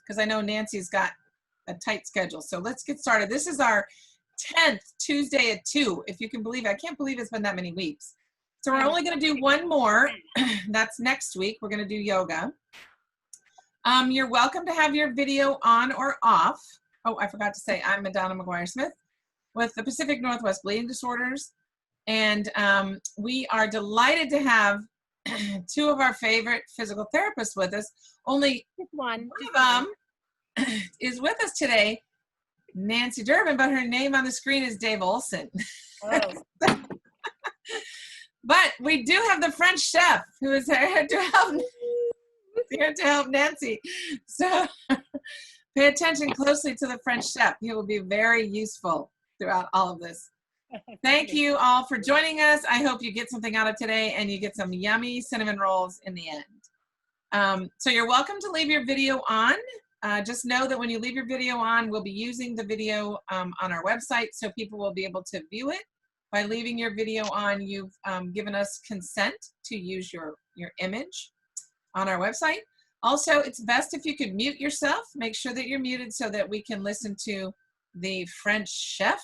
because I know Nancy's got a tight schedule. So let's get started. This is our 10th Tuesday at 2, if you can believe it. I can't believe it's been that many weeks. So we're only going to do one more. That's next week. We're going to do yoga. You're welcome to have your video on or off. Oh, I forgot to say, I'm Madonna McGuire-Smith with the Pacific Northwest Bleeding Disorders. And we are delighted to have two of our favorite physical therapists with us. Only one of them is with us today, Nancy Durbin, but her name on the screen is Dave Olson. Oh. But we do have the French chef who is here to help Nancy. So pay attention closely to the French chef. He will be very useful throughout all of this. Thank you all for joining us. I hope you get something out of today and you get some yummy cinnamon rolls in the end. So you're welcome to leave your video on. Just know that when you leave your video on, we'll be using the video on our website so people will be able to view it. By leaving your video on, you've given us consent to use your image on our website. Also, it's best if you could mute yourself. Make sure that you're muted so that we can listen to the French chef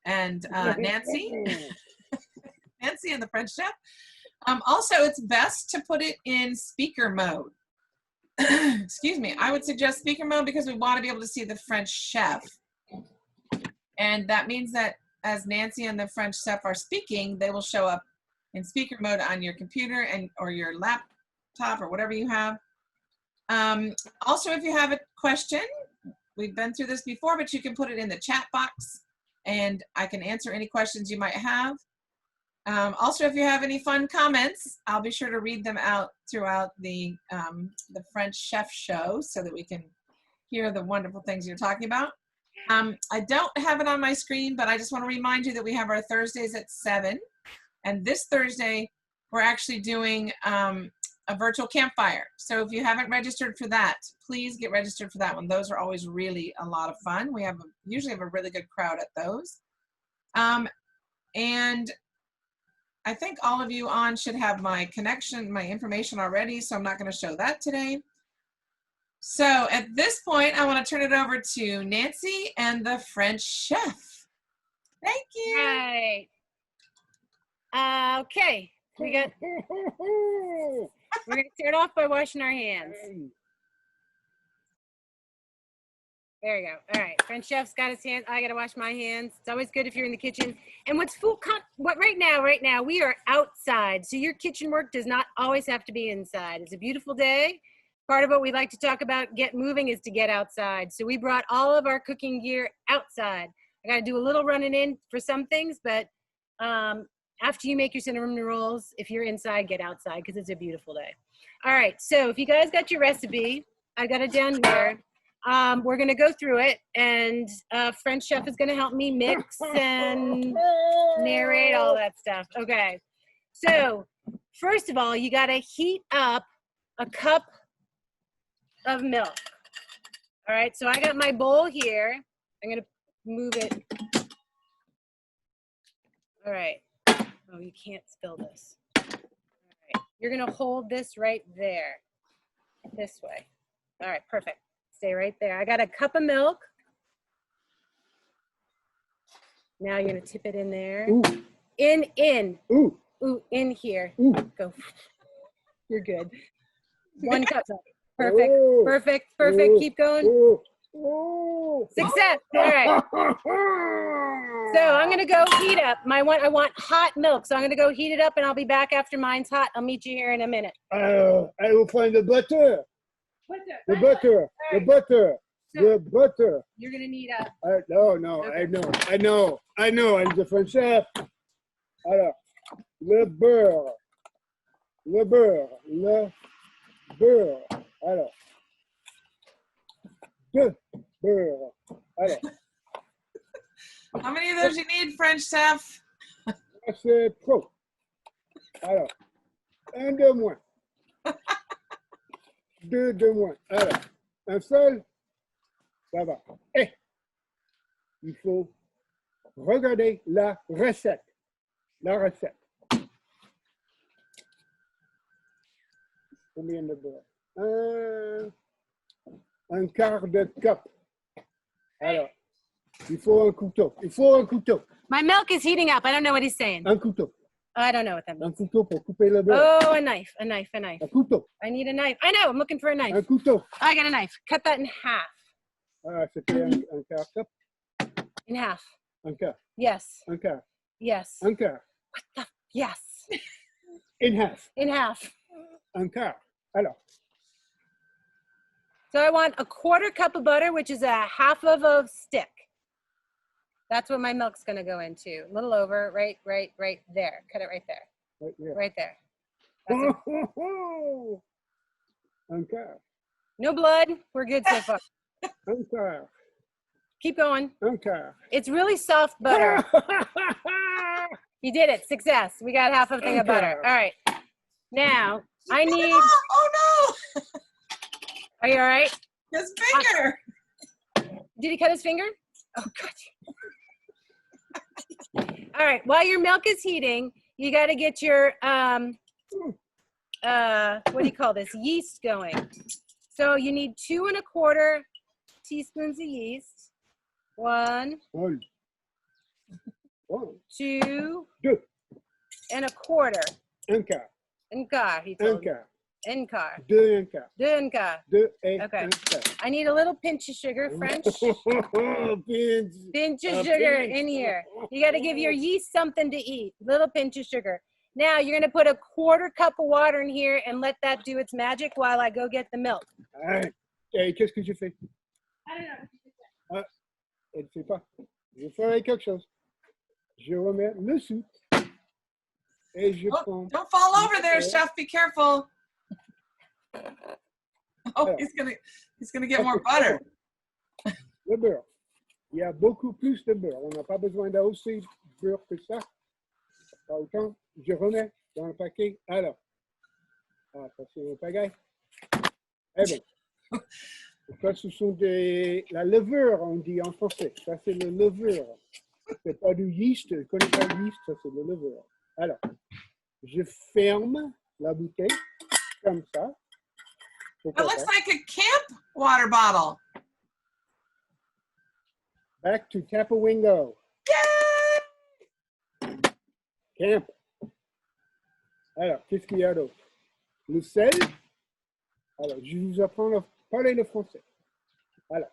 and Nancy. Nancy and the French chef. Also, it's best to put it in speaker mode. Excuse me. I would suggest speaker mode because we want to be able to see the French chef. And that means that as Nancy and the French chef are speaking, they will show up in speaker mode on your computer or your laptop or whatever you have. Also, if you have a question, we've been through this before, but you can put it in the chat box and I can answer any questions you might have. Also, if you have any fun comments, I'll be sure to read them out throughout the French chef show so that we can hear the wonderful things you're talking about. I don't have it on my screen, but I just want to remind you that we have our Thursdays at 7. And this Thursday, we're actually doing a virtual campfire. So if you haven't registered for that, please get registered for that one. Those are always really a lot of fun. We usually have a really good crowd at those. And I think all of you on should have my information already, so I'm not going to show that today. So at this point, I want to turn it over to Nancy and the French chef. Thank you. Right. Okay. We're going to start off by washing our hands. There you go. All right. French chef's got his hands. I got to wash my hands. It's always good if you're in the kitchen. And right now, we are outside. So your kitchen work does not always have to be inside. It's a beautiful day. Part of what we like to talk about, get moving, is to get outside. So we brought all of our cooking gear outside. I got to do a little running in for some things, but after you make your cinnamon rolls, if you're inside, get outside because it's a beautiful day. All right, so if you guys got your recipe, I got it down here. We're going to go through it, and French chef is going to help me mix and narrate all that stuff. Okay, so first of all, you got to heat up a cup of milk. All right, so I got my bowl here. I'm going to move it. All right. Oh, you can't spill this. All right. You're going to hold this right there. This way. All right, perfect. Stay right there. I got a cup of milk. Now you're going to tip it in there. Ooh. In. Ooh. Ooh, in here. Ooh. Go. You're good. 1 cup. Perfect. Ooh. Perfect. Ooh. Keep going. Ooh. Ooh. Success. All right. So I'm going to go heat up. I want hot milk. So I'm going to go heat it up and I'll be back after mine's hot. I'll meet you here in a minute. I will find the butter. The butter. Right. The butter. So the butter. You're going to need a... No. Okay. I know. I'm the French chef. Alors, le beurre. Alors. Le beurre. Alors. How many of those you need, French chef? C'est trop. Alors, 1 de moins. 2 de moins. Alors, un seul, ça va. Et il faut regarder la recette. Combien de beurre? un quart de cup. Alors, il faut un couteau. Il faut un couteau. My milk is heating up. I don't know what he's saying. Un couteau. I don't know what that Un means. couteau pour couper le beurre. Oh, a knife, a knife, a knife. Un couteau. I need a knife. I know, I'm looking for a knife. Un couteau. I got a knife. Cut that in half. Ah, c'était un quart cup. In half. Un quart. Yes. Un quart. Yes. Un quart. Yes. In half. In half. Un quart. Alors, So I want a quarter cup of butter, which is a half of a stick. That's what my milk's gonna go into. A little over, right there. Cut it right there. right here. Right there. That's it. Un quart. No blood. We're good so far. Un quart. Keep going. Un quart. It's really soft butter. You did it. Success. We got half a thing of butter. All right. Now, I need, Oh no! are you all right? His finger. Did he cut his finger? Oh, God. All right. While your milk is heating, you got to get your, what do you call this? Yeast going. So you need 2 1/4 teaspoons of yeast. 1, One. One. 2 Deux. 1/4. Un quart. Un quart, he Un told me. quart. Un quart. Deux un quart. 2 un quart. Deux et Okay. un quart. I need a little pinch of sugar, French. Pinch. Pinch of A sugar pinch. in here. You got to give your yeast something to eat. Little pinch of sugar. Now you're going to put a quarter cup of water in here and let that do its magic while I go get the milk. Arrête. Et qu'est-ce que je fais? I don't know. Elle ne fait pas. Je ferai quelque chose. Je remets le sucre et je Oh, prends. don't fall over there, chef. Be careful. Oh, he's gonna get more butter. Le beurre. Il y a beaucoup plus de beurre. On n'a pas besoin d'aussi de beurre que ça. Pas autant. Je remets dans le paquet. Alors. Ah, ça c'est un pagaille. Eh bien. Ça, ce sont la levure, on dit en français. Ça, c'est le levure. C'est pas du yeast. Je ne connais pas le yeast, ça, c'est le levure. Alors, je ferme la bouteille comme ça. It looks like a camp water bottle. Back to Tapawingo. Yay! Camp. Alors, qu'est-ce qu'il y a d'autre? Le sel. Alors, je vais vous apprendre à parler le français. Alors,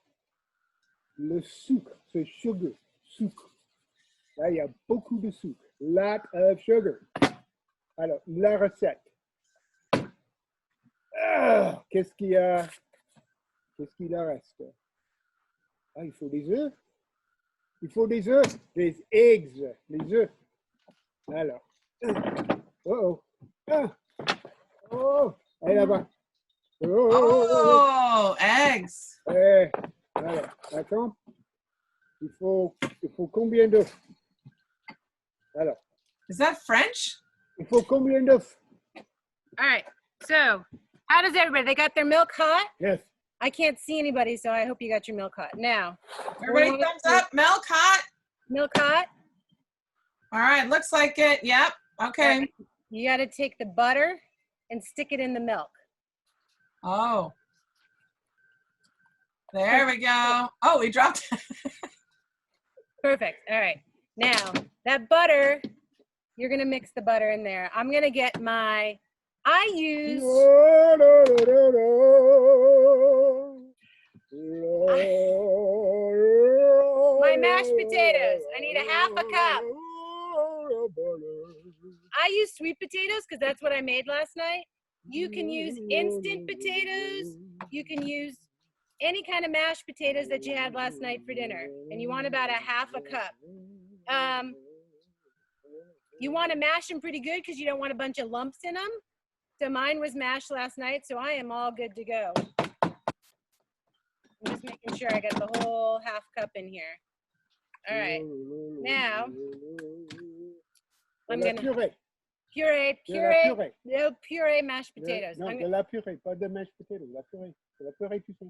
le sucre, c'est sugar, sucre. Là, il y a beaucoup de sucre. Lot of sugar. Alors, la recette. Ah, qu'est-ce qu'il y a? Qu'est-ce qu'il en reste? Ah, il faut des œufs. Il faut des œufs, des eggs, les œufs. Alors, oh, ah, oh, allez là-bas. Oh, eggs. Eh, alors, attends. Il faut combien d'œufs? Alors, Is that French? il faut combien d'œufs? All right. So, how does everybody? They got their milk hot? Yes. I can't see anybody, so I hope you got your milk hot. Now, Everybody thumbs up. Milk hot. milk hot. All right, looks like it. Yep. Okay. You got to take the butter and stick it in the milk. Oh. There we go. Oh, we dropped it. Perfect. All right. Now, that butter, you're going to mix the butter in there. I'm going to get my, I use, my mashed potatoes. I need a half a cup. I use sweet potatoes because that's what I made last night. You can use instant potatoes. You can use any kind of mashed potatoes that you had last night for dinner. And you want about a half a cup. You want to mash them pretty good because you don't want a bunch of lumps in them. So mine was mashed last night, so I am all good to go. I'm just making sure I got the whole half cup in here. All right. Now, I'm going to puree mashed potatoes. Non, de la purée, pas de mashed potato. La purée. C'est la purée tout seul.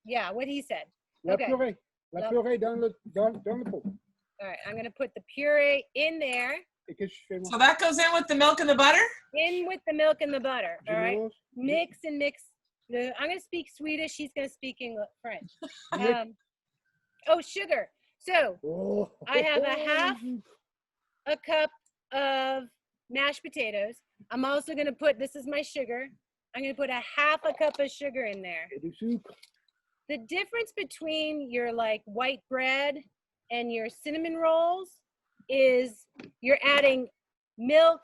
Yeah, what he said. La Okay. purée. La purée dans le pot. All right, I'm going to put the puree in there, Et qu'est-ce que je fais moi? So that goes in with the milk and the butter? in with the milk and the butter. Je All right, mélange. mix and mix. I'm going to speak Swedish. She's going to speak English, French. Nick. Oh, sugar. So Oh. I have a cup of mashed potatoes. I'm also going to put, this is my sugar. I'm going to put a half a cup of sugar in there. Et du sucre. The difference between your like white bread and your cinnamon rolls is you're adding milk,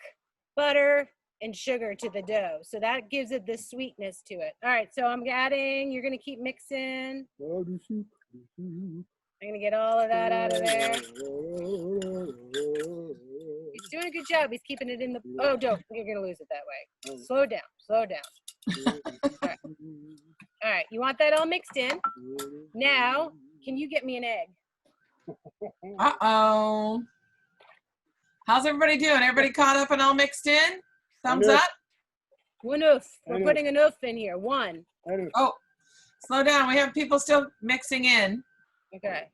butter, and sugar to the dough. So that gives it the sweetness to it. All right, so I'm adding, you're gonna keep mixing. Oh, du sucre. Du sucre. I'm gonna get all of that out of there. He's doing a good job. He's keeping it in the, oh, don't, you're gonna lose it that way. Slow down, slow down. All right, you want that all mixed in. Now, can you get me an egg? Uh-oh. How's everybody doing? Everybody caught up and all mixed in? Thumbs Enough. up? One oof. We're Enough. putting an oof in here. One. Allez, Oh, slow down. We have people still mixing in. Okay.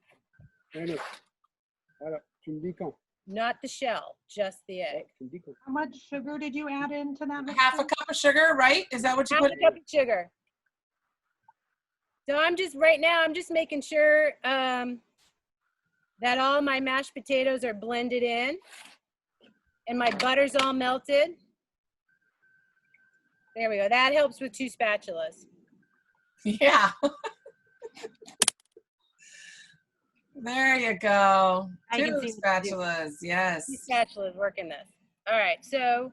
allez. Alors, tu me dis quand? Not the shell, just the egg. Tu me dis quand? How much sugar did you add into that mixture? Half a cup of sugar, right? Is that what you Half put? a cup of sugar. So I'm just, right now, I'm just making sure that all my mashed potatoes are blended in and my butter's all melted. There we go. That helps with 2 spatulas. Yeah. There you go. I can 2 see what you do. spatulas. Yes. 2 spatulas working this. All right, so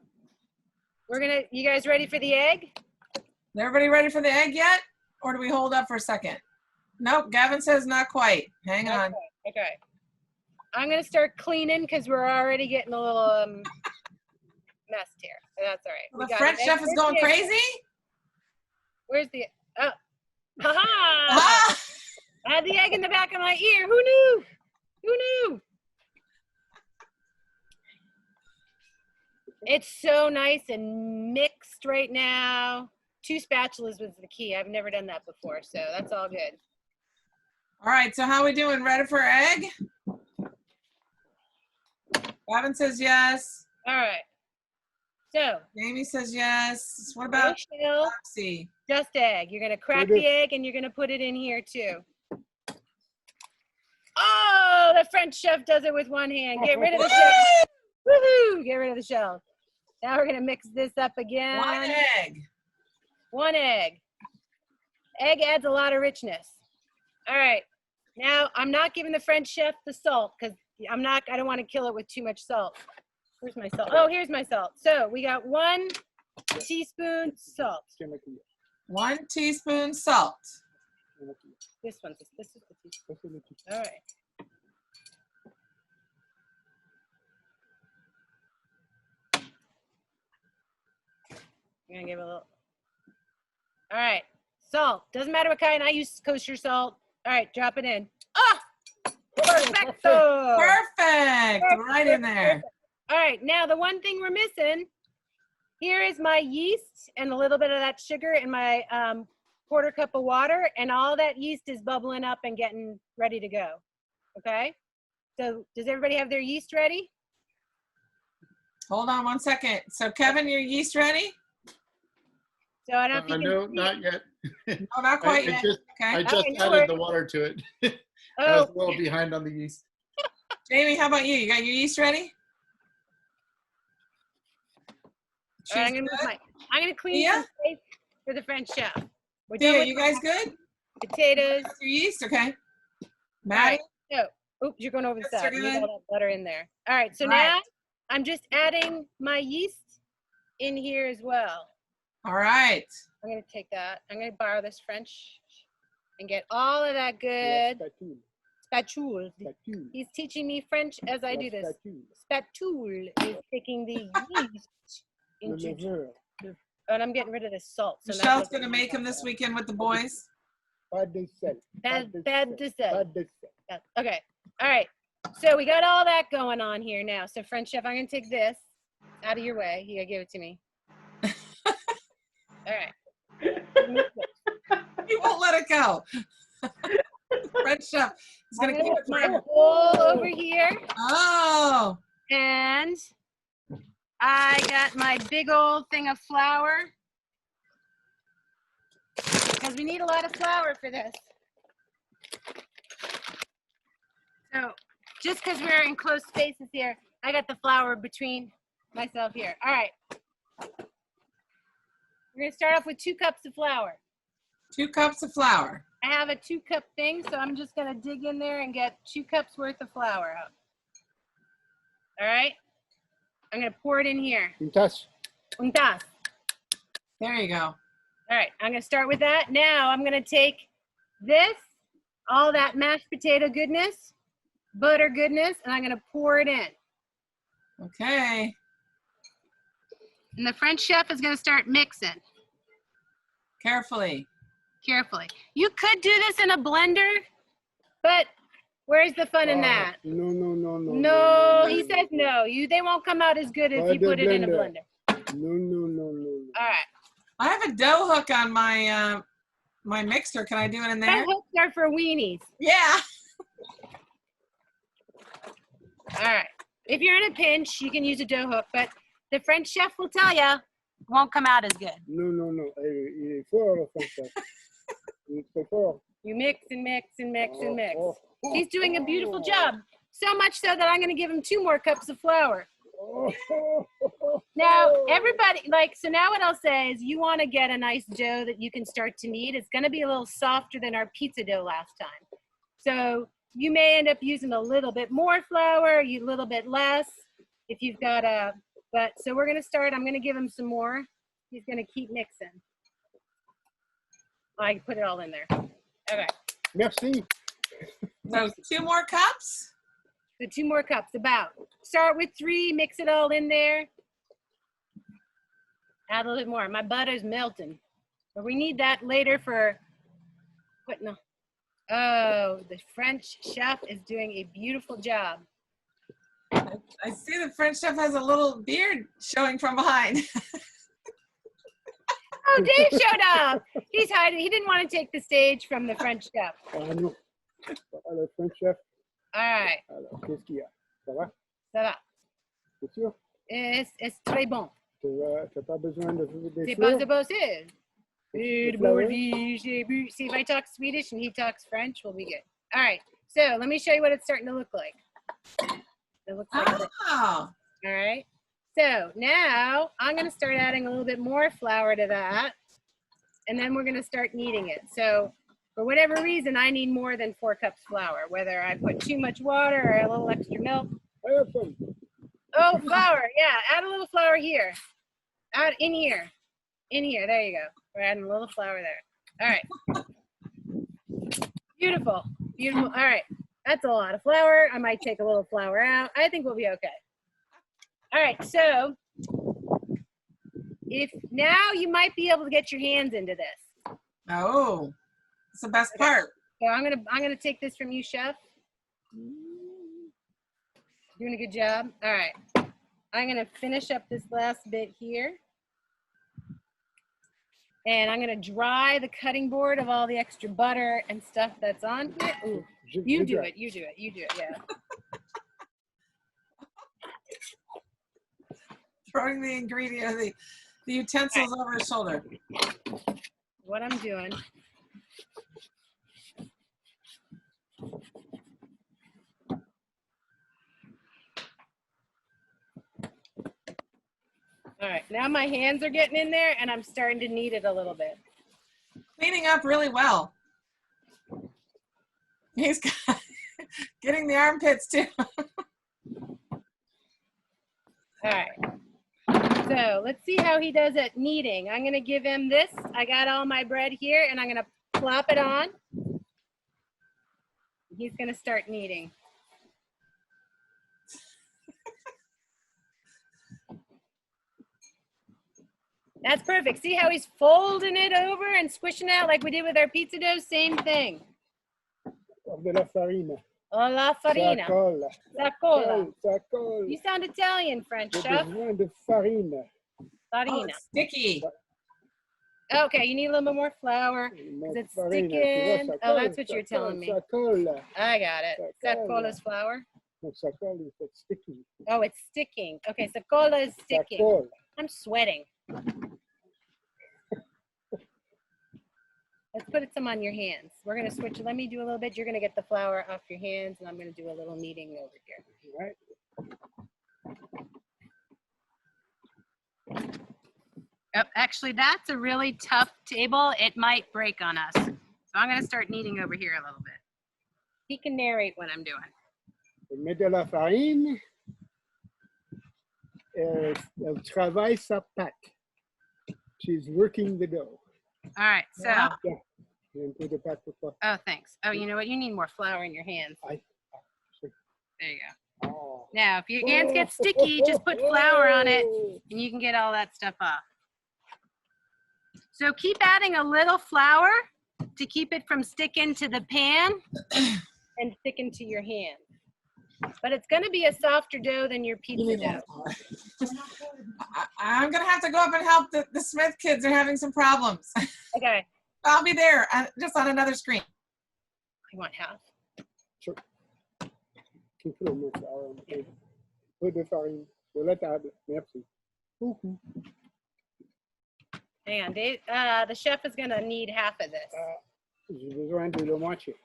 we're gonna, you guys ready for the egg? Is everybody ready for the egg yet? Or do we hold up for a second? Nope. Gavin says not quite. Hang on. Okay. I'm gonna start cleaning because we're already getting a little messed here. But that's all right. We The got French an egg. chef is Where's going the egg? crazy? Where's the, oh, ha-ha! Ah! I had the egg in the back of my ear. Who knew? Who knew? It's so nice and mixed right now. 2 spatulas was the key. I've never done that before, so that's all good. All right. So how we doing? Ready for egg? Gavin says yes. All right. So, Jamie says yes. What no about shell, Roxy? just egg. You're gonna crack the egg and you're gonna put it in here too. Oh, the French chef does it with one hand. Get rid of the shell. Woohoo! Get rid of the shell. Now we're gonna mix this up again. 1 egg. 1 egg. Egg adds a lot of richness. All right. Now I'm not giving the French chef the salt because I don't want to kill it with too much salt. Where's my salt? Oh, here's my salt. So we got 1 teaspoon salt. Tiens ma cuillère. 1 teaspoon salt. Tiens ma cuillère. This is the teaspoon. Ça, c'est le petit. All right. I'm gonna give it a little. All right, salt. Doesn't matter what kind. I use kosher salt. All right, drop it in. Ah, perfecto. Perfect. Right in there. All right, now the one thing we're missing, here is my yeast and a little bit of that sugar in my 1/4 cup of water, and all that yeast is bubbling up and getting ready to go. Okay, so does everybody have their yeast ready? Hold on 1 second. So Kevin, your yeast ready? So I don't know if you No, can not yet. Oh, not quite I yet. just, I Okay. just Okay, no added worries. the water to it. I Oh, was a little behind on the yeast. Jamie, how about you? You got your yeast ready? all right, She's good? I'm gonna clean Yeah? some space for the French chef. We're done Thea, with you guys good? potatoes. That's your yeast? Okay. Maddie? Oops, you're going over the Yes, side. you're You got good. that butter in there. All right, so All right. now I'm just adding my yeast in here as well. All right. I'm gonna take that. I'm gonna borrow this French and get all of that La good spatule. spatule. Spatule. He's teaching me French as I La do this. spatule. Spatule is taking the yeast Le into, levure. and I'm getting rid of the salt. So Michelle's going to make them this weekend with the boys. Pas de sel. Bad, Pas bad de to sel. say. Pas de sel. Okay. All right. So we got all that going on here now. So French chef, I'm gonna take this out of your way. You gotta give it to me. All right. He won't let it go. French chef is going I'm to keep gonna it put my forever. bowl over here, Oh. and I got my big old thing of flour. because we need a lot of flour for this. So just because we're in close spaces here, I got the flour between myself here. All right. We're going to start off with 2 cups of flour. 2 cups of flour. I have a 2-cup thing, so I'm just going to dig in there and get 2 cups worth of flour out. All right. I'm going to pour it in here. Une tasse. Un tasse. There you go. All right. I'm going to start with that. Now I'm going to take this, all that mashed potato goodness, butter goodness, and I'm going to pour it in. Okay. And the French chef is going to start mixing Carefully. carefully. You could do this in a blender, but where's the fun in that? No, no, no, no. No, he says no. They won't come out as good if you put it in a blender. No, no, no, no. All right. I have a dough hook on my my mixer. Can I do it in there? That hooks are for weenies. Yeah. All right. If you're in a pinch, you can use a dough hook, but the French chef will tell you it won't come out as good. No, no, no. Il est fort, le Français. Il est très fort. You mix and mix and mix and mix. Oh, He's doing a beautiful job. So much so that I'm going to give him 2 more cups of flour. oh. Now, everybody, so now what I'll say is you want to get a nice dough that you can start to knead. It's going to be a little softer than our pizza dough last time. So you may end up using a little bit more flour, a little bit less if you've got so we're going to start. I'm going to give him some more. He's going to keep mixing. I can put it all in there. Okay. Merci. So 2 more cups? So 2 more cups, about. Start with 3, mix it all in there. Add a little bit more. My butter's melting. But we need that later for, what, no. Oh, the French chef is doing a beautiful job. I see the French chef has a little beard showing from behind. Oh, Dave showed up. He's hiding. He didn't want to take the stage from the French chef. Ah non. Le French chef. All right. Alors, qu'est-ce qu'il y a? Ça va? Ça va. C'est sûr? C'est très bon. Tu n'as pas besoin de des C'est pas fleurs? supposé. Des fleurs? See, if I talk Swedish and he talks French, we'll be good. All right. So let me show you what it's starting to look like. It looks like this. Oh. All right. So now I'm going to start adding a little bit more flour to that. And then we're going to start kneading it. So for whatever reason, I need more than 4 cups flour, whether I put too much water or a little extra milk. I have some. Oh, flour. Yeah. Add a little flour here. Add in here. In here. There you go. We're adding a little flour there. All right. Beautiful. Beautiful. All right. That's a lot of flour. I might take a little flour out. I think we'll be okay. All right, so if now you might be able to get your hands into this. Oh. That's the best part. So I'm gonna take this from you, chef. Doing a good job. All right. I'm gonna finish up this last bit here. And I'm gonna dry the cutting board of all the extra butter and stuff that's on here. Ooh, you do it, yeah. Throwing the ingredient, the utensils over his shoulder. What I'm doing. All right, now my hands are getting in there and I'm starting to knead it a little bit. Cleaning up really well. He's getting the armpits too. All right. So let's see how he does at kneading. I'm gonna give him this. I got all my bread here and I'm gonna plop it on. He's gonna start kneading. That's perfect. See how he's folding it over and squishing out like we did with our pizza dough? Same thing. De la farine. Oh, la farina. Ça colle. Ça colla. Ça colle. You sound Italian, French J'ai chef. besoin de farine. Oh, Farina. it's sticky. Okay, you need a little bit more flour. Mais It's farine, tu vois, sticking. ça Oh, colle, that's what ça you're colle, telling me. Ça colle. I got it. Ça That colle. cola's flour. Donc, ça colle, c'est sticky. Oh, it's sticking. Okay, so cola is Ça sticking. colle. I'm sweating. Let's put some on your hands. We're gonna switch. Let me do a little bit. You're gonna get the flour off your hands, and I'm gonna do a little kneading over here. All right. Oh, actually, that's a really tough table. It might break on us. So I'm gonna start kneading over here a little bit. He can narrate what I'm doing. Elle met de la farine. Elle travaille sa pâte. She's working the dough. All right, so, Wow. Il y a un peu de pâte pour toi. oh, thanks. Oh, you know what? You need more flour in your hands. Aïe. There you go. Oh. Now, if your hands get sticky, just put flour on it and you can get all that stuff off. So keep adding a little flour to keep it from sticking to the pan and sticking to your hand. But it's gonna be a softer dough than your pizza dough. I'm gonna have to go up and help. The Smith kids are having some problems. Okay, I'll be there, just on another screen. you want half? Sure. Tu peux le mettre un peu de farine sur la table. Merci. Beaucoup. Hang on, Dave, the chef is gonna need half of this. J'ai besoin de la moitié.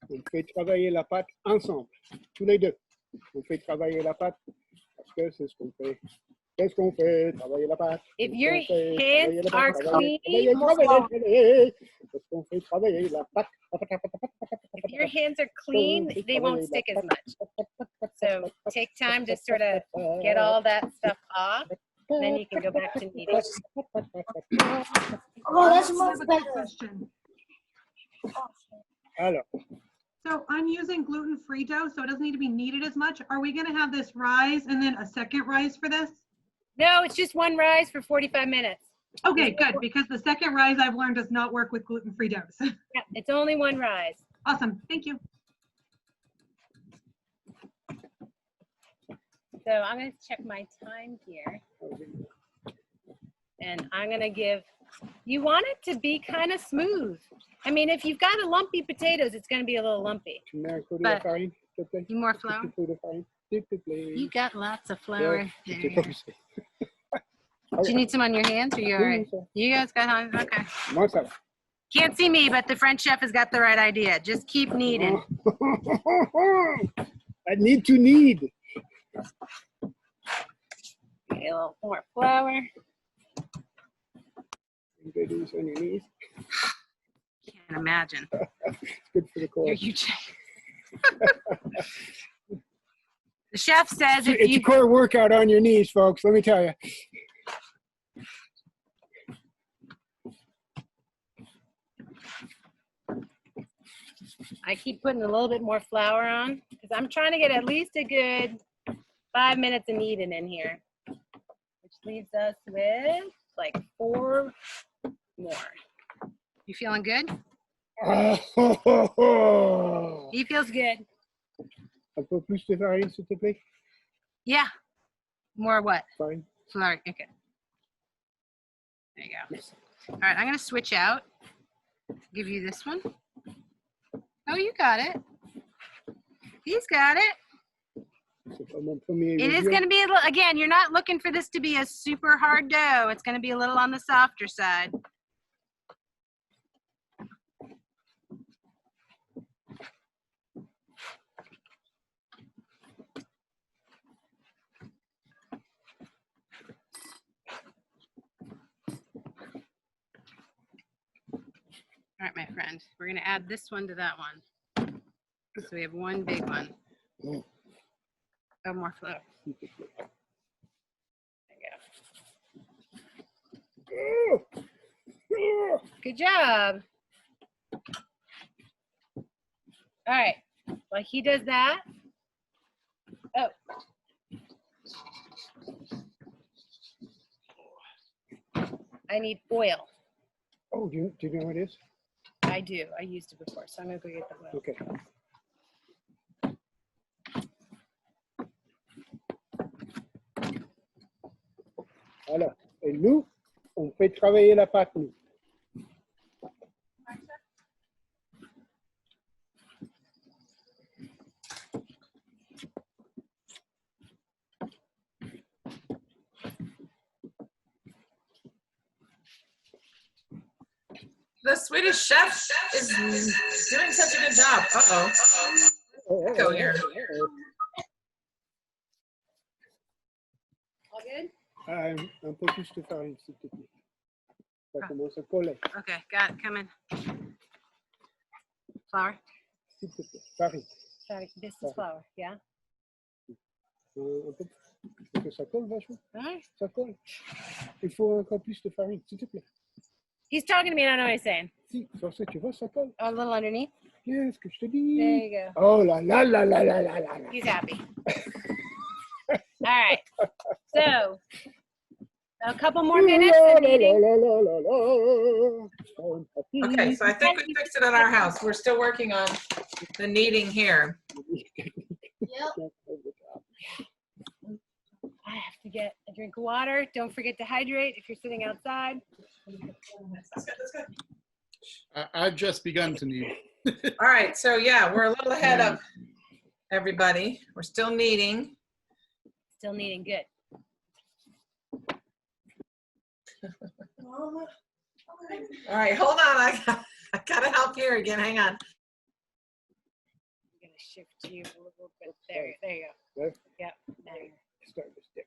On fait travailler la pâte ensemble, tous les deux. On fait travailler la pâte parce que c'est ce qu'on fait. Qu'est-ce qu'on fait? Travailler la pâte. If Qu'est-ce your qu'on fait? hands Travailler la are pâte, clean, travailler. Qu'est-ce qu'on fait? Travailler la pâte. if your hands are clean, they won't stick as much. So take time to sort of get all that stuff off. Then you can go back to kneading. Oh, that's a good question. Alors, So I'm using gluten-free dough, so it doesn't need to be kneaded as much. Are we gonna have this rise and then a second rise for this? No, it's just one rise for 45 minutes. Okay, good, because the second rise I've learned does not work with gluten-free doughs. Yeah, it's only one rise. Awesome, thank you. So I'm gonna check my time here. And I'm gonna give, you want it to be kind of smooth. I mean, if you've got a lumpy potatoes, it's gonna be a little lumpy. tu mets un peu de la But- farine, s'il te plaît. You more Un flour? petit peu de farine, s'il te plaît. You got lots of flour. Ouais, There c'est you pas go. possible. Do you need some on your hands or you all Oui, right? ça. You guys got on, okay. Moi, ça va. Can't see me, but the French chef has got the right idea. Just keep kneading. I need to knead. Okay, a little more flour. You can do this on your knees. Can't imagine. It's good for the core. You're huge. The chef says if It's a you, core workout on your knees, folks. Let me tell you. I keep putting a little bit more flour on because I'm trying to get at least a good 5 minutes of kneading in here, which leaves us with like 4 more. You feeling good? Un He feels good. peu plus de farine, s'il te plaît. Yeah. More what? Farine. Flour. Okay. There you go. All right, I'm gonna switch out. Give you this one. Oh, you got it. He's got it. C'est pas mon premier It is video. going to be a little, again, you're not looking for this to be a super hard dough. It's going to be a little on the softer side. All right, my friend, we're going to add this one to that one. So we have one big one. Mm. Oh, more flour. S'il te plaît. There you go. Oh! Oh! Good job. All right. While he does that. Oh. I need oil. Oh, do you know what it is? I do. I used it before, so I'm gonna go get the oil. Okay. Alors, et nous, on fait travailler la pâte, nous. the Swedish chef is doing such a good job. Uh-oh. Go here. All good? Un peu plus de farine, s'il te plaît. Ça commence à coller. Okay, got it. Coming. Flour. S'il te plaît. Farine. Sorry, this is flour. Yeah. Un peu. Faut que ça colle vachement. All right. Ça colle. Il faut encore plus de farine, s'il te plaît. He's talking to me. I don't know what he's saying. Si, sur ça, tu vois, ça colle. A little underneath. Qu'est-ce que je te There dis? you go. Oh là là là là là là là là. He's happy. All right. So, a couple more minutes. And kneading. Okay, so I think we fixed it at our house. We're still working on the kneading here. I have to get a drink of water. Don't forget to hydrate if you're sitting outside. I've just begun to need. All right, so yeah, we're a little ahead of everybody. We're still kneading. Still kneading. Good. All right, hold on. I gotta help here again. Hang on. I'm gonna shift you a little bit. There you go. There? Yep. There you go. Start to stick.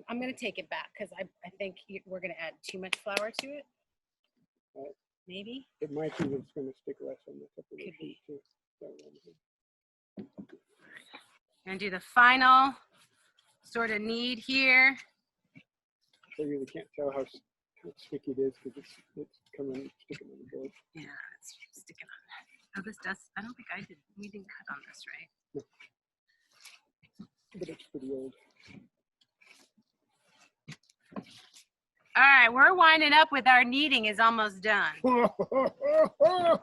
I'm gonna take it back because I think we're gonna add too much flour to it. Right. Maybe. It might even it's going to stick less on the top of the Could be. sheet, too. Gonna do the final sort of knead here. I really can't tell how sticky it is because it's coming sticking on the board. Yeah, it's sticking on. Oh, this does. I don't think we didn't cut on this, right? But it's pretty old. All right, we're winding up with our kneading is almost done.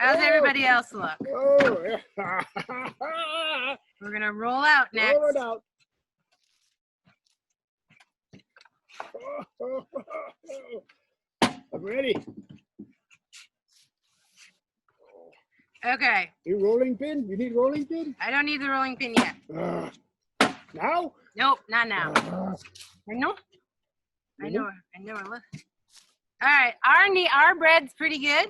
How's everybody else look? Oh, yeah. We're gonna roll out next. Roll it out. I'm ready. Okay, You rolling pin? You need rolling pin? I don't need the rolling pin yet. Now? Nope, not now. I know. Look. All right, our bread's pretty good.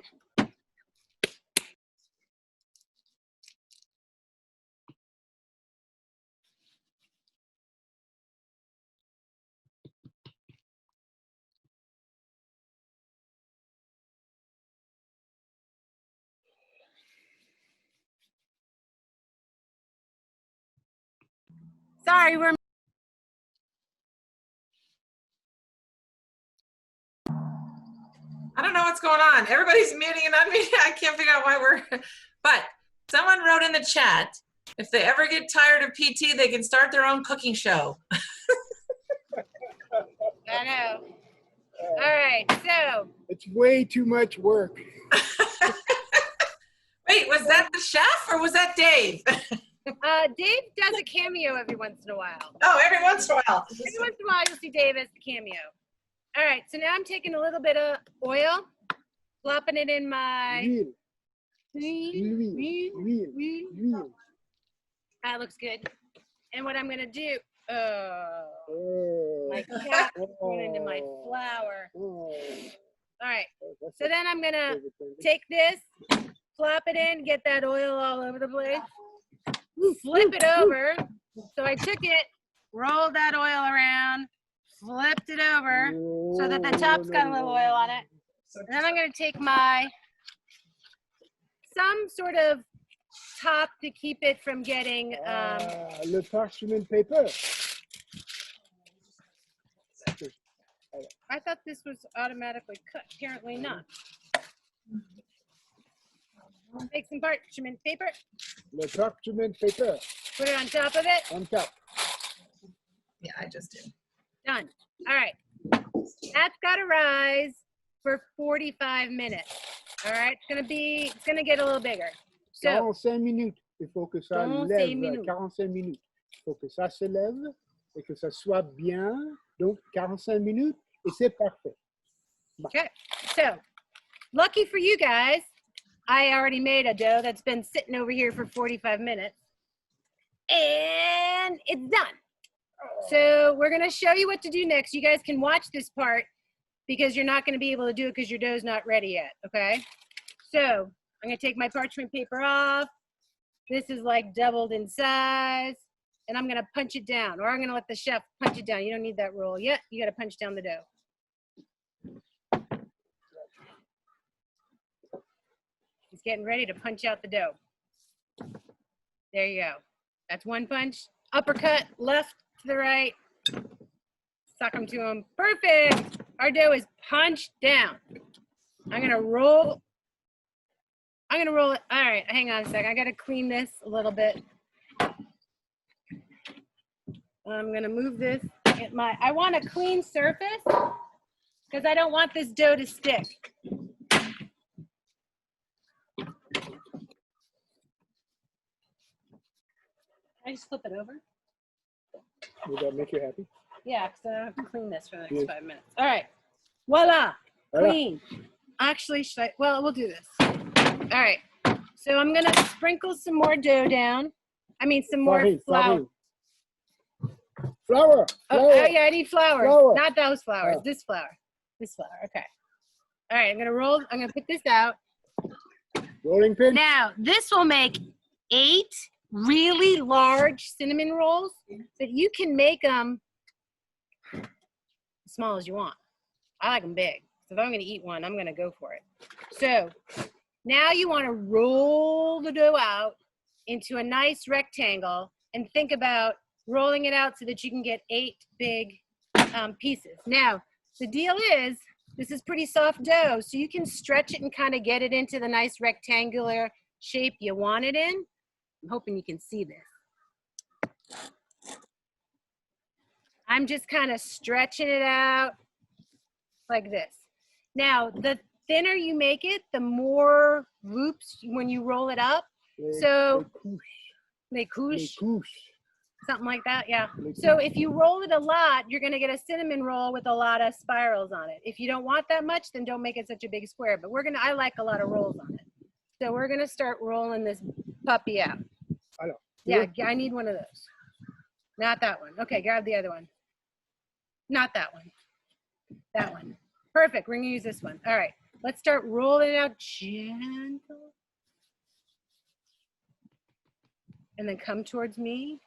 Sorry, we're I don't know what's going on. Everybody's muting and unmuting. I can't figure out why but someone wrote in the chat, if they ever get tired of PT, they can start their own cooking show. I know. All right, so It's way too much work. Wait, was that the chef or was that Dave? Dave does a cameo every once in a while. Oh, every once in a while. Every once in a while, you'll see Dave as the cameo. All right, so now I'm taking a little bit of oil, flopping it in my. L'huile. That looks good. And what I'm gonna do, Oh. my cat went into my flour. Oh. All right, That's so then I'm gonna favorite thing. take this, flop it in, get that oil all over the place, flip it over. So I took it, rolled that oil around, flipped it over so that the top's got a little oil on it. And then I'm gonna take some sort of top to keep it from getting, Le parchment paper. I thought this was automatically cut, apparently not. Take some parchment paper, Le parchment paper. put it on top of it, On top. Yeah, I just did. done. All right, that's gotta rise for 45 minutes. All right, it's gonna get a little bigger. So, 45 minutes. Il faut que ça 45 lève. minutes. 45 minutes. Il faut que ça se lève et que ça soit bien. Donc, 45 minutes et c'est parfait. okay, so lucky for you guys, I already made a dough that's been sitting over here for 45 minutes. And it's done. So we're gonna show you what to do next. You guys can watch this part because you're not going to be able to do it because your dough's not ready yet, okay? So I'm going to take my parchment paper off. This is like doubled in size, and I'm going to punch it down, or I'm going to let the chef punch it down. You don't need that roll yet. You got to punch down the dough. He's getting ready to punch out the dough. There you go. That's one punch. Uppercut, left to the right. Suck them to him. Perfect. Our dough is punched down. I'm going to roll. I'm going to roll it. All right, hang on a sec. I got to clean this a little bit. I'm going to move this. I want a clean surface because I don't want this dough to stick. I just flip it over? Would that make you happy? Yeah, because I have to clean this for the next Yes. 5 minutes. All right. Voila. Voila. Clean. Actually, well, we'll do this. All right. So I'm going to sprinkle some more dough down. I mean, some more Farine, flour. farine. Flour. Oh, yeah, I need flour. Flour. Not those flours. Oh. This flour. This flour. Okay. All right. I'm going to put this out. Rolling pin. Now, this will make 8 really large cinnamon rolls that you can make them as small as you want. I like them big. So if I'm going to eat one, I'm going to go for it. So now you want to roll the dough out into a nice rectangle and think about rolling it out so that you can get 8 big pieces. Now, the deal is this is pretty soft dough, so you can stretch it and kind of get it into the nice rectangular shape you want it in. I'm hoping you can see this. I'm just kind of stretching it out like this. Now, the thinner you make it, the more loops when you roll it up. So, les couches, something like that, yeah. So if you roll it a lot, you're gonna get a cinnamon roll with a lot of spirals on it. If you don't want that much, then don't make it such a big square, but I like a lot of rolls on it. So we're gonna start rolling this puppy out. Alors, Yeah, I need one of those. Not that one. Okay, grab the other one. Not that one. That one. Perfect, we're gonna use this one. All right, let's start rolling it out gentle. And then come towards me.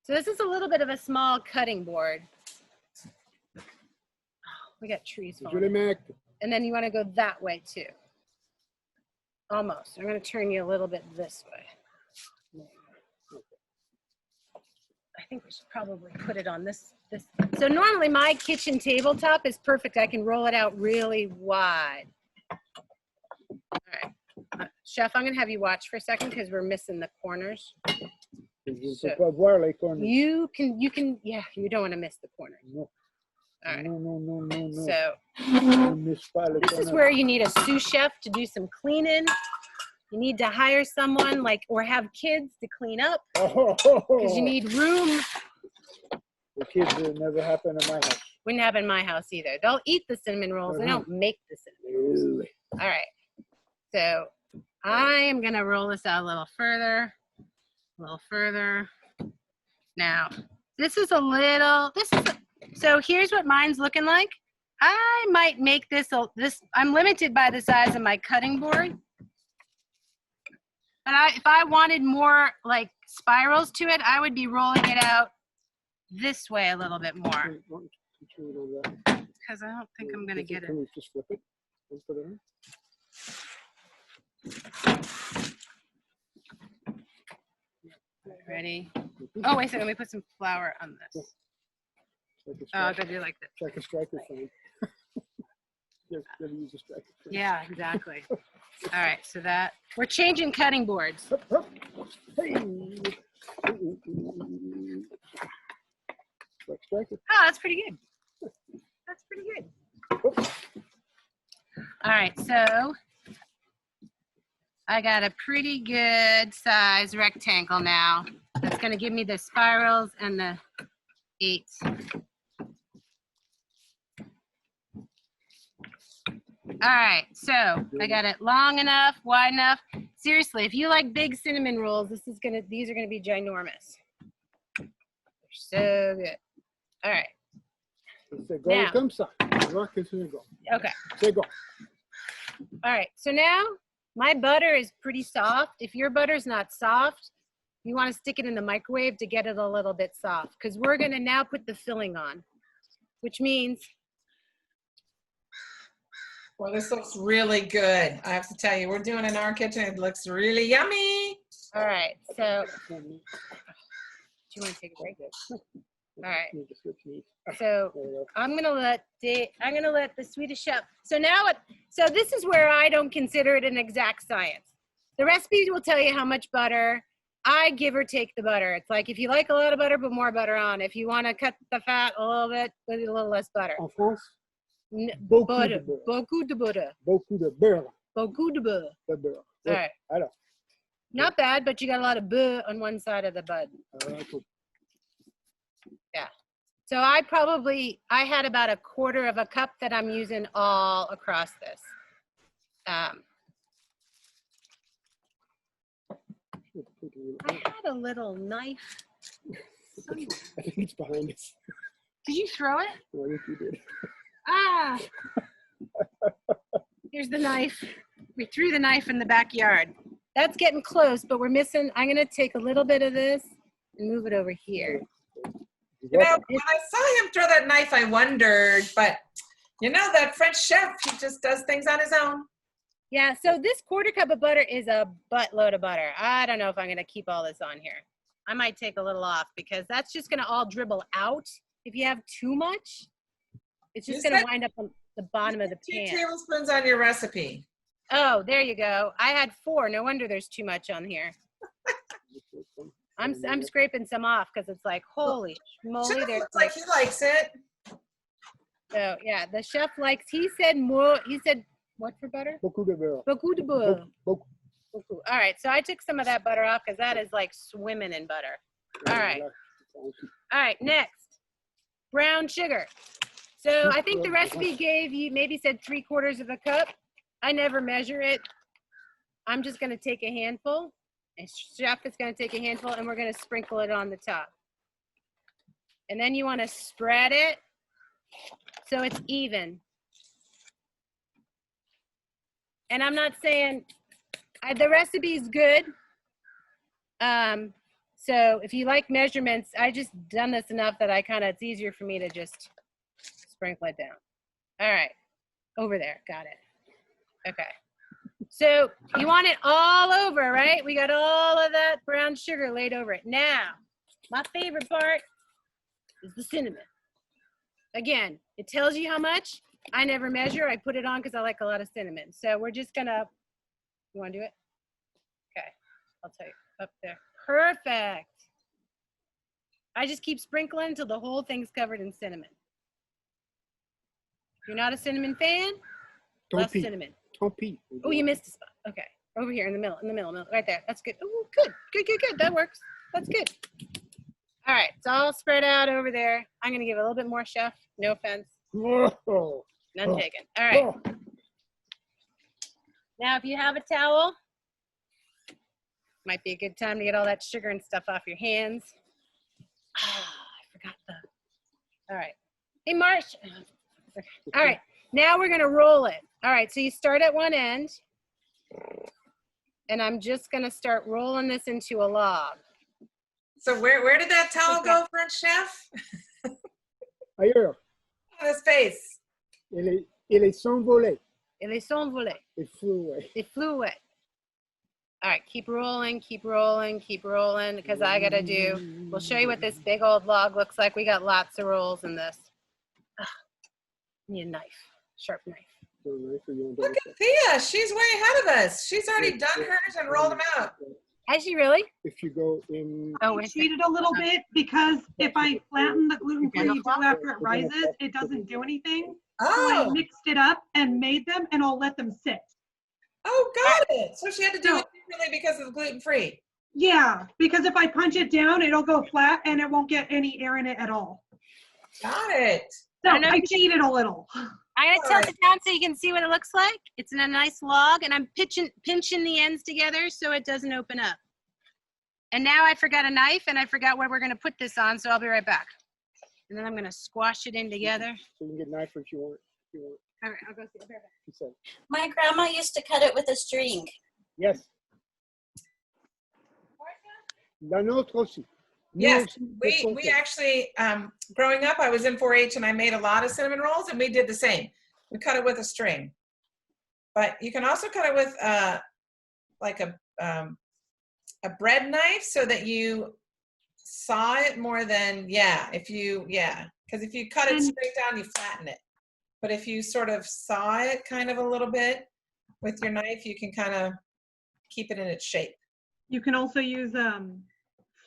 So this is a little bit of a small cutting board. Oh, we got trees je falling. les mets. And then you want to go that way too. Almost. I'm going to turn you a little bit this way. I think we should probably put it on this. So normally my kitchen tabletop is perfect. I can roll it out really wide. All right. Chef, I'm going to have you watch for a second because we're missing the corners. Je ne peux pas voir les corners. You can, yeah, you don't want to miss the corners. Non. All right. Non, non, non, non, non. So Je ne miss pas les this is corners. where you need a sous chef to do some cleaning. You need to hire someone or have kids to clean up because you need room. The kids will never happen in my house. Wouldn't happen in my house either. They'll eat the cinnamon rolls. They don't make the cinnamon rolls. All right. So I am going to roll this out a little further. Now, so here's what mine's looking like. I might make this, I'm limited by the size of my cutting board. But if I wanted more like spirals to it, I would be rolling it out this way a little bit more. Because I don't think I'm going to get it. Can we just flip it and put it in? Ready? Oh, wait a second. Let me put some flour on this. Like Oh, I'll go do like this. It's like a striker sign. Just gotta use a striker sign. Yeah, exactly. All right, so we're changing cutting boards. Hup, hup. Hey. Like striker. Oh, that's pretty good. That's pretty good. All right, so I got a pretty good size rectangle now. That's gonna give me the spirals and the 8s. All right, so I got it long enough, wide enough. Seriously, if you like big cinnamon rolls, these are gonna be ginormous. They're so good. All right. C'est gros Now. comme ça. Tu vois que c'est gros. Okay. C'est gros. All right. So now my butter is pretty soft. If your butter's not soft, you want to stick it in the microwave to get it a little bit soft, because we're going to now put the filling on, which means Well, this looks really good. I have to tell you, we're doing it in our kitchen. It looks really yummy. all right. So do you want to take a break? All right. So I'm gonna let the Swedish chef. So now so this is where I don't consider it an exact science. The recipes will tell you how much butter. I give or take the butter. It's like if you like a lot of butter, put more butter on. If you want to cut the fat a little bit, put a little less butter. En France, Beaucoup de beurre. Beaucoup de butter. Beaucoup de beurre. Beaucoup de beurre. De beurre. All right. Alors, Not bad, but you got a lot of beurre on one side of the bud. cool. Yeah. So I had about a quarter of a cup that I'm using all across this. I had a little knife. I think it's behind us. Did you throw it? I think you did. Ah. Here's the knife. We threw the knife in the backyard. That's getting close, but we're missing. I'm going to take a little bit of this and move it over here. You know, when I saw him throw that knife, I wondered, but you know, that French chef, he just does things on his own. Yeah, so this quarter cup of butter is a buttload of butter. I don't know if I'm going to keep all this on here. I might take a little off because that's just going to all dribble out. If you have too much, it's just going to wind up on the bottom of the 2 pan. tablespoons on your recipe. Oh, there you go. I had 4. No wonder there's too much on here. I'm scraping some off because it's like, holy moly. Chef There's looks like he likes it. So yeah, the chef likes, he said what for butter? Beaucoup de beurre. Beaucoup de beurre. Beaucoup. Beaucoup. All right, so I took some of that butter off because that is like swimming in butter. All right. All right, next, brown sugar. So I think the recipe gave you, maybe said 3/4 of a cup. I never measure it. I'm just gonna take a handful. And chef is gonna take a handful and we're gonna sprinkle it on the top. And then you wanna spread it so it's even. And I'm not saying, the recipe is good. So if you like measurements, I just done this enough that it's easier for me to just sprinkle it down. All right, over there, got it. Okay, so you want it all over, right? We got all of that brown sugar laid over it. Now, my favorite part is the cinnamon. Again, it tells you how much. I never measure, I put it on because I like a lot of cinnamon. So we're just gonna, you wanna do it? Okay, I'll tell you, up there. Perfect. I just keep sprinkling until the whole thing's covered in cinnamon. If you're not a cinnamon fan, less cinnamon. Tant pis. Oh, you missed a spot. Okay, over here in the middle, right there. That's good. Oh, good. That works. That's good. All right, it's all spread out over there. I'm gonna give it a little bit more, chef. No offense. Oh. None taken. All right. Oh. Now, if you have a towel, might be a good time to get all that sugar and stuff off your hands. I forgot all right. Hey, Marsh. Okay. All right, now we're gonna roll it. All right, so you start at one end, and I'm just gonna start rolling this into a log. So where did that towel go, French chef? Ailleurs. On his face. Il est s'envolé. Et les sont volés. It flew away. It flew away. All right, keep rolling, because I gotta we'll show you what this big old log looks like. We got lots of rolls in this. Need a knife, sharp knife. Look at Thea. She's way ahead of us. She's already done hers and rolled them out. Has she really? If you go in. Oh, I cheated a little bit because if I flatten the gluten-free dough after it rises, it doesn't do anything. So I Oh, mixed it up and made them, and I'll let them sit. oh, got it. So she had to do it differently because of the gluten-free. Yeah, because if I punch it down, it'll go flat and it won't get any air in it at all. Got it. So I know I you- cheated a little. I'm gonna tilt it down so you can see what it looks like. It's in a nice log, and I'm pinching the ends together so it doesn't open up. And now I forgot a knife, and I forgot where we're gonna put this on, so I'll be right back. and then I'm gonna squash it in together. So you can get a knife if you want. If you want. All right, I'll go see. I'll be right back. She said, My grandma used to cut it with a string. yes. La nôtre aussi. Nous Yes, aussi, de we côté. actually, growing up, I was in 4-H and I made a lot of cinnamon rolls and we did the same. We cut it with a string. But you can also cut it with like a bread knife so that you saw it more than, because if you cut it straight down, you flatten it. But if you sort of saw it kind of a little bit with your knife, you can kind of keep it in its shape. You can also use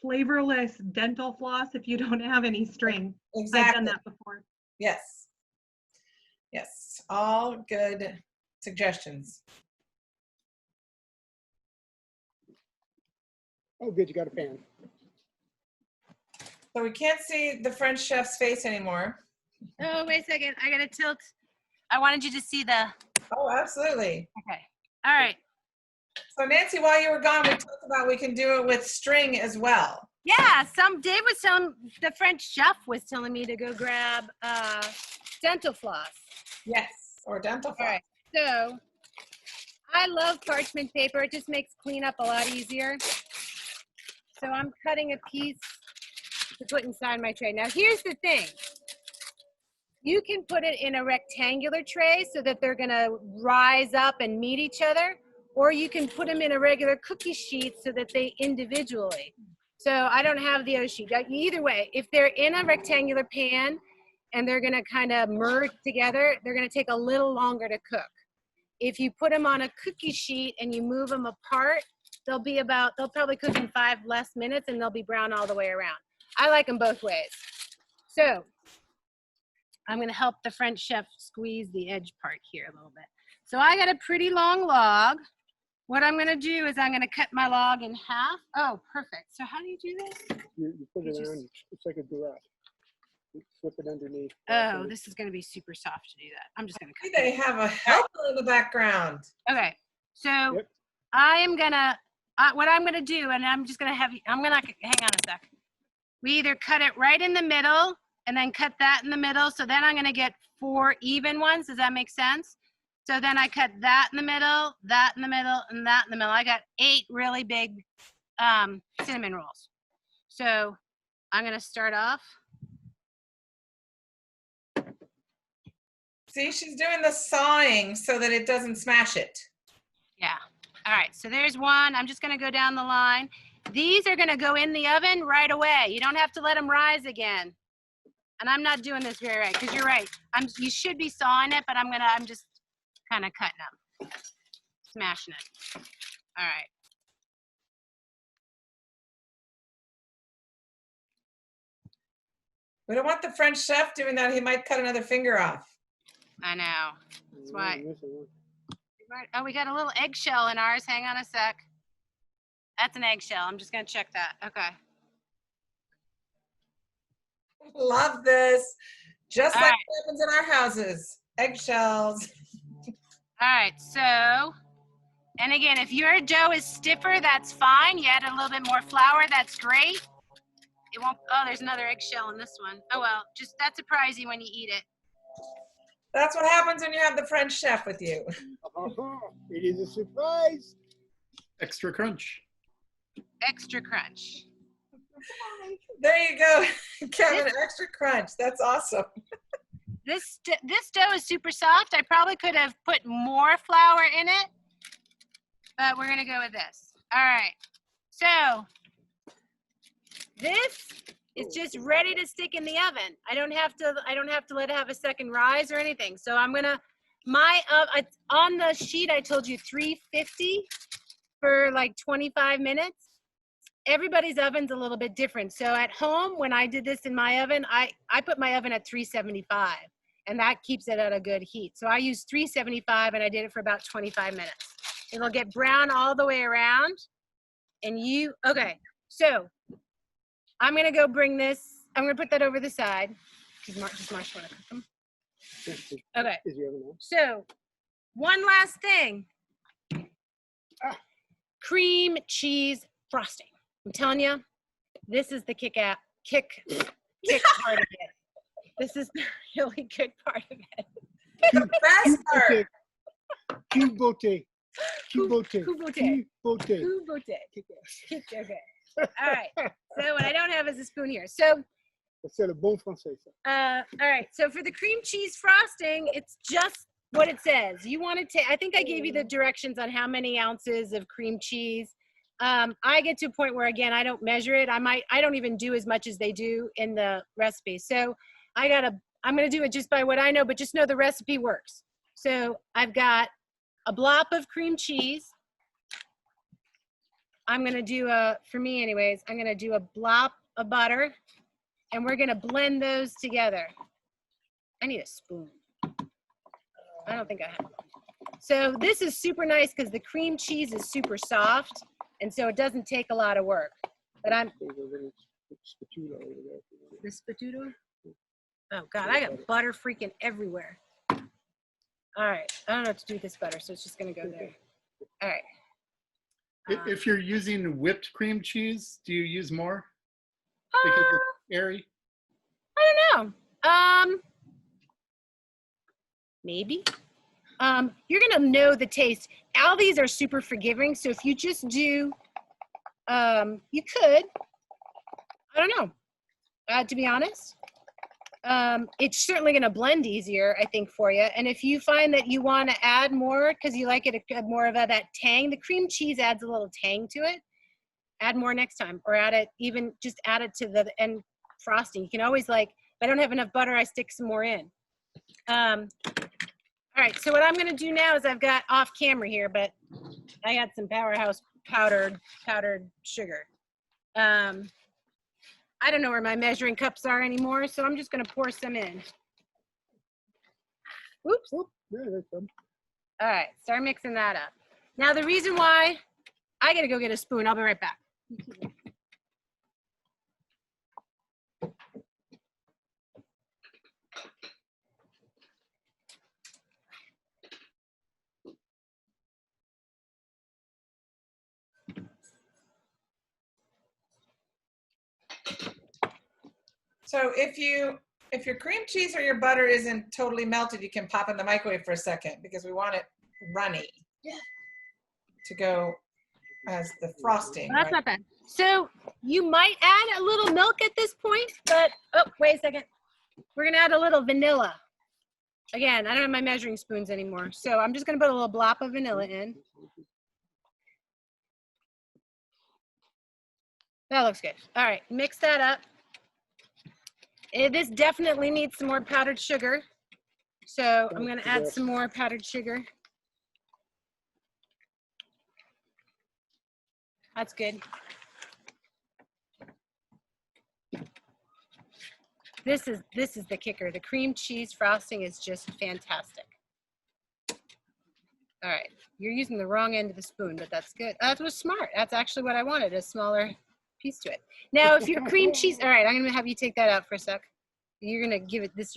flavorless dental floss if you don't have any string. Exactly. I've done that before. Yes. Yes. All good suggestions. Oh, good, you got a pan. So we can't see the French chef's face anymore. Oh, wait a second. I gotta tilt. I wanted you to see the. Oh, absolutely. Okay. All right. So Nancy, while you were gone, we talked about we can do it with string as well. Yeah. Dave was telling the French chef was telling me to go grab dental floss. Yes, or dental floss. All right. So I love parchment paper. It just makes cleanup a lot easier. So I'm cutting a piece to put inside my tray. Now here's the thing. You can put it in a rectangular tray so that they're gonna rise up and meet each other, or you can put them in a regular cookie sheet so that they individually. So I don't have the other sheet. Either way, if they're in a rectangular pan and they're gonna kind of merge together, they're gonna take a little longer to cook. If you put them on a cookie sheet and you move them apart, they'll probably cook in 5 less minutes and they'll be brown all the way around. I like them both ways. So I'm gonna help the French chef squeeze the edge part here a little bit. So I got a pretty long log. What I'm gonna do is I'm gonna cut my log in half. Oh, perfect. So how do you do this? You put it on, it's like a garage. You flip it underneath. Oh, this is gonna be super soft to do that. I'm just gonna cut They have a helper in the background. Okay, so Yep. I am gonna, what I'm gonna do, and I'm just gonna have you, hang on a sec. We either cut it right in the middle and then cut that in the middle. So then I'm gonna get 4 even ones. Does that make sense? So then I cut that in the middle, that in the middle, and that in the middle. I got 8 really big cinnamon rolls. So I'm gonna start off. See, she's doing the sawing so that it doesn't smash it. Yeah. All right. So there's one. I'm just going to go down the line. These are going to go in the oven right away. You don't have to let them rise again. And I'm not doing this very right because you're right. You should be sawing it, but I'm just kind of cutting them, smashing it. All right. We don't want the French chef doing that. He might cut another finger off. I know. That's why. Missing one. Oh, we got a little eggshell in ours. Hang on a sec. That's an eggshell. I'm just going to check that. Okay. Love this. Just All like right. what happens in our houses. Eggshells. All right, so, and again, if your dough is stiffer, that's fine. You add a little bit more flour, that's great. It won't, oh, there's another eggshell in this one. Oh, well, just, that's surprising when you eat it. That's what happens when you have the French chef with you. It is a surprise. Extra crunch. Extra crunch. There you go, Kevin, extra crunch. That's awesome. This dough is super soft. I probably could have put more flour in it, but we're gonna go with this. All right, so this is just ready to stick in the oven. I don't have to let it have a second rise or anything. So I'm gonna, on the sheet I told you 350 for like 25 minutes. Everybody's oven's a little bit different. So at home, when I did this in my oven, I put my oven at 375 and that keeps it at a good heat. So I used 375 and I did it for about 25 minutes. It'll get brown all the way around. And okay, so I'm gonna go bring this, I'm gonna put that over the side. Does Marsh wanna cook them? Okay, Is the other one? so one last thing. Cream cheese frosting. I'm telling you, this is the kick part of it. This is the really good part of it. The best part. Que beauté. Que beauté. Que beauté. Que beauté. Coup beauté. Okay. All right. So what I don't have is a spoon here. So C'est le bon français, ça. all right. So for the cream cheese frosting, it's just what it says. You want to take, I think I gave you the directions on how many ounces of cream cheese. I get to a point where, again, I don't measure it. I don't even do as much as they do in the recipe. So I'm going to do it just by what I know, but just know the recipe works. So I've got a blob of cream cheese. I'm going to do for me anyways, I'm going to do a blob of butter, and we're going to blend those together. I need a spoon. I don't think I have one. So this is super nice because the cream cheese is super soft, and so it doesn't take a lot of work. But Spatula over there. the spatula. Oh God, I got butter freaking everywhere. All right, I don't know what to do with this butter, so it's just going to go there. All right. If you're using whipped cream cheese, do you use more? Because it's airy? I don't know. Maybe. You're gonna know the taste. Aldi's are super forgiving, so if you just do, you could. I don't know. To be honest, it's certainly gonna blend easier, I think, for you. And if you find that you want to add more because you like it more of that tang, the cream cheese adds a little tang to it. Add more next time, or add it just add it to the end frosting. You can always, like, if I don't have enough butter, I stick some more in. All right, so what I'm gonna do now is I've got off camera here, but I got some Powerhouse powdered sugar. I don't know where my measuring cups are anymore, so I'm just gonna pour some in. Oops. Yeah, that's good. All right, start mixing that up. Now the reason why, I gotta go get a spoon, I'll be right back. So if your cream cheese or your butter isn't totally melted, you can pop in the microwave for a second because we want it runny to go as the frosting. That's not bad. So you might add a little milk at this point, but, oh, wait a second. We're gonna add a little vanilla. Again, I don't have my measuring spoons anymore, so I'm just gonna put a little blob of vanilla in. That looks good. All right, mix that up. This definitely needs some more powdered sugar. So I'm gonna add some more powdered sugar. That's good. This is the kicker. The cream cheese frosting is just fantastic. All right, you're using the wrong end of the spoon, but that's good. That was smart. That's actually what I wanted, a smaller piece to it. Now, if your cream cheese, all right, I'm gonna have you take that out for a sec. You're gonna give it this,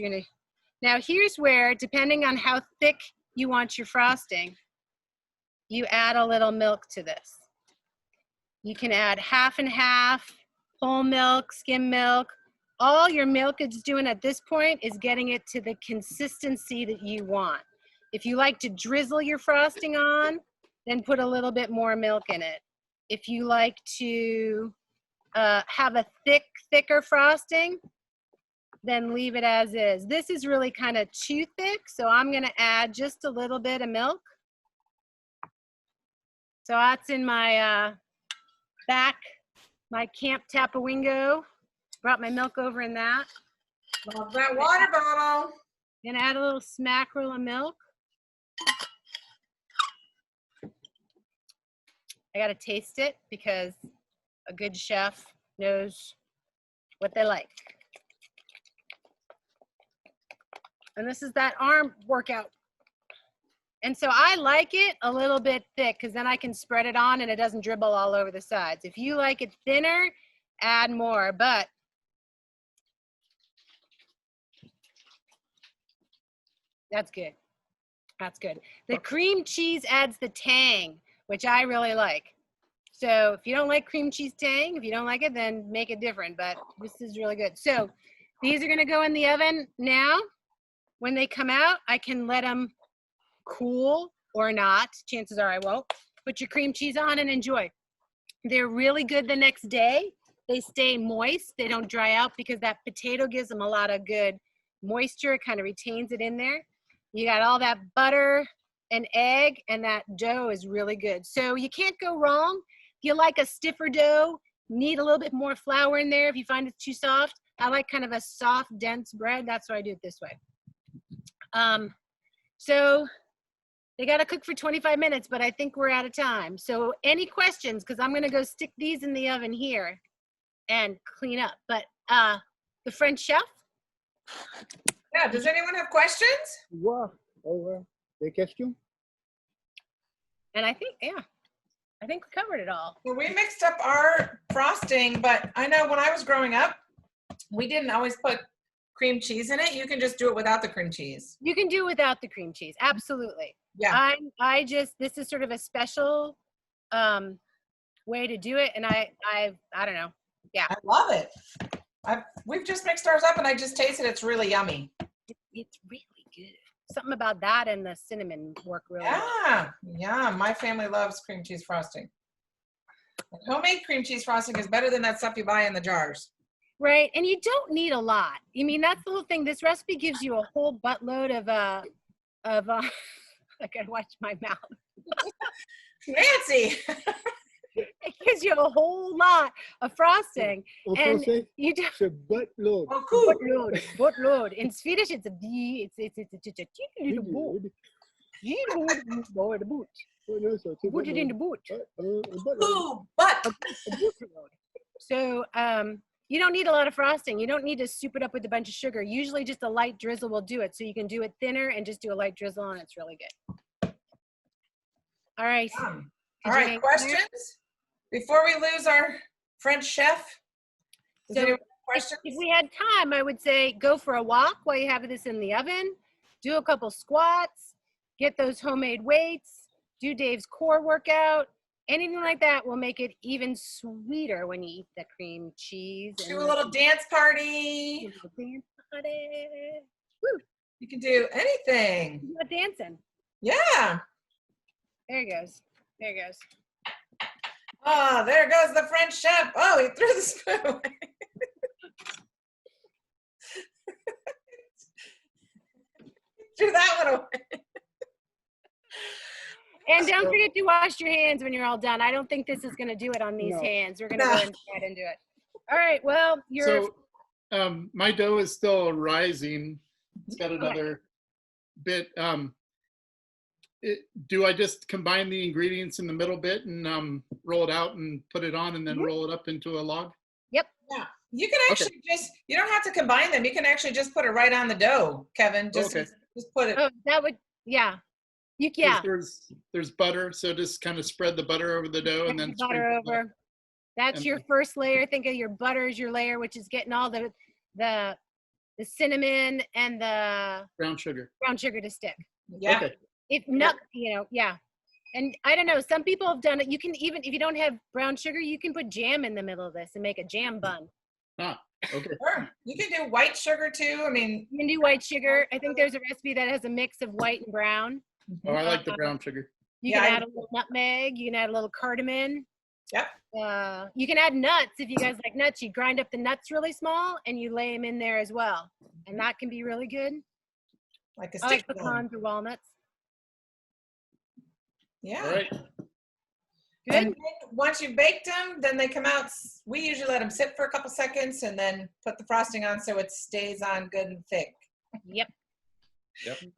now here's where, depending on how thick you want your frosting, you add a little milk to this. You can add half and half, whole milk, skim milk. All your milk is doing at this point is getting it to the consistency that you want. If you like to drizzle your frosting on, then put a little bit more milk in it. If you like to have a thicker frosting, then leave it as is. This is really kind of too thick, so I'm gonna add just a little bit of milk. So that's in my back, my Camp Tapawingo. Brought my milk over in that. Love that water bottle. Gonna add a little smackerel of milk. I gotta taste it because a good chef knows what they like. And this is that arm workout. And so I like it a little bit thick because then I can spread it on and it doesn't dribble all over the sides. If you like it thinner, add more, but that's good. That's good. The cream cheese adds the tang, which I really like. So if you don't like cream cheese tang, if you don't like it, then make it different, but this is really good. So These are gonna go in the oven now. When they come out, I can let them cool or not. Chances are I won't. Put your cream cheese on and enjoy. They're really good the next day. They stay moist. They don't dry out because that potato gives them a lot of good moisture. It kind of retains it in there. You got all that butter and egg, and that dough is really good. So you can't go wrong. If you like a stiffer dough, need a little bit more flour in there if you find it's too soft. I like kind of a soft, dense bread. That's why I do it this way. So they got to cook for 25 minutes, but I think we're out of time. So any questions? Because I'm going to go stick these in the oven here and clean up. But the French chef? Yeah, does anyone have questions? Wow. Over. Des questions? And I think, yeah, I think we covered it all. Well, we mixed up our frosting, but I know when I was growing up, we didn't always put cream cheese in it. You can just do it without the cream cheese. You can do without the cream cheese. Absolutely. Yeah. I just, this is sort of a special way to do it. And I don't know. Yeah. I love it. We've just mixed ours up and I just tasted it. It's really yummy. It's really good. Something about that and the cinnamon work really well. Yeah. Yeah. My family loves cream cheese frosting. Homemade cream cheese frosting is better than that stuff you buy in the jars. Right. And you don't need a lot. I mean, that's the whole thing. This recipe gives you a whole buttload of I gotta watch my mouth. Nancy. It gives you a whole lot of frosting. En And français, you do c'est buttload. Oh, cool. boatload. In Swedish, it's a B. It's a teeny little boat. Boat. Oh, no, so c'est Put it in the boot. buttload. Ooh, but So you don't need a lot of frosting. You don't need to soup it up with a bunch of sugar. Usually just a light drizzle will do it. So you can do it thinner and just do a light drizzle and it's really good. All right. all right, questions? Before we lose our French chef? Does So anyone have questions? If we had time, I would say go for a walk while you have this in the oven. Do a couple squats. Get those homemade weights. Do Dave's core workout. Anything like that will make it even sweeter when you eat the cream cheese. Do a little dance party. Woo, You can do anything. what dancing? Yeah. There it goes. There it goes. Oh, there goes the French chef. Oh, he threw the spoon away. Threw that one away. And don't forget to wash your hands when you're all done. I don't think this is going to do it on these No. hands. We're going to go ahead and do it. All right. Well, you're So my dough is still rising. It's got another bit. Do I just combine the ingredients in the middle bit and roll it out and put it on and then roll it up into a log? Yeah. You can actually you don't have to combine them. You can actually just put it right on the dough, Kevin. Just put it. oh, that would, yeah. You, 'Cause yeah. There's butter, so just kind of spread the butter over the dough and then Butter sprinkle it. over. That's And- your first layer. Think of your butter as your layer, which is getting all the cinnamon and the Brown sugar. brown sugar to stick. Yeah. Okay. If not, yeah. And I don't know, some people have done it. You can even, if you don't have brown sugar, you can put jam in the middle of this and make a jam bun. Ah, okay. Sure. You can do white sugar too. I mean, You can do white sugar. I think there's a recipe that has a mix of white and brown. Oh, I like the brown sugar. You Yeah, can I- add a little nutmeg. You can add a little cardamom. Yep. You can add nuts if you guys like nuts. You grind up the nuts really small and you lay them in there as well, and that can be really good. like a I like stick. pecans or walnuts. Yeah. All right. Good. And then once you've baked them, then they come out. We usually let them sit for a couple seconds and then put the frosting on so it stays on good and thick. Yep,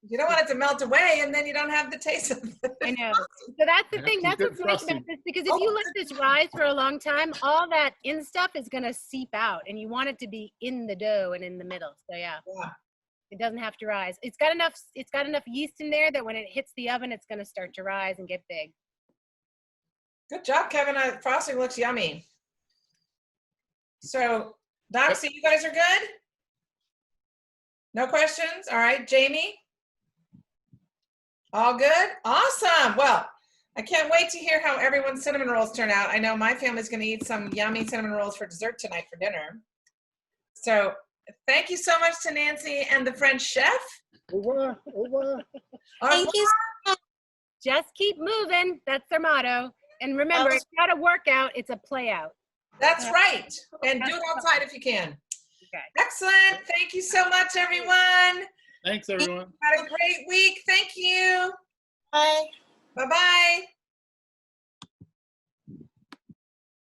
You don't want it to melt away and then you don't have the taste of it. I know. So that's the Yeah, thing. some That's good what's nice about frosting. this, because if you let this rise for a long time, all that in stuff is gonna seep out, and you want it to be in the dough and in the middle. So yeah, Yeah. it doesn't have to rise. It's got enough. It's got enough yeast in there that when it hits the oven, it's gonna start to rise and get big. Good job, Kevin. Frosting looks yummy. So, Doxy, you guys are good? No questions? All right, Jamie? All good? Awesome. Well, I can't wait to hear how everyone's cinnamon rolls turn out. I know my family's going to eat some yummy cinnamon rolls for dessert tonight for dinner. So Thank you so much to Nancy and the French chef. Au revoir. Au revoir. Au Thank you. Just keep moving. That's their motto. And remember, it's not a workout, it's a play out. That's right. And do it outside if you can. Okay. Excellent. Thank you so much, everyone. Thanks, everyone. Have a great week. Thank you. Bye. Bye-bye.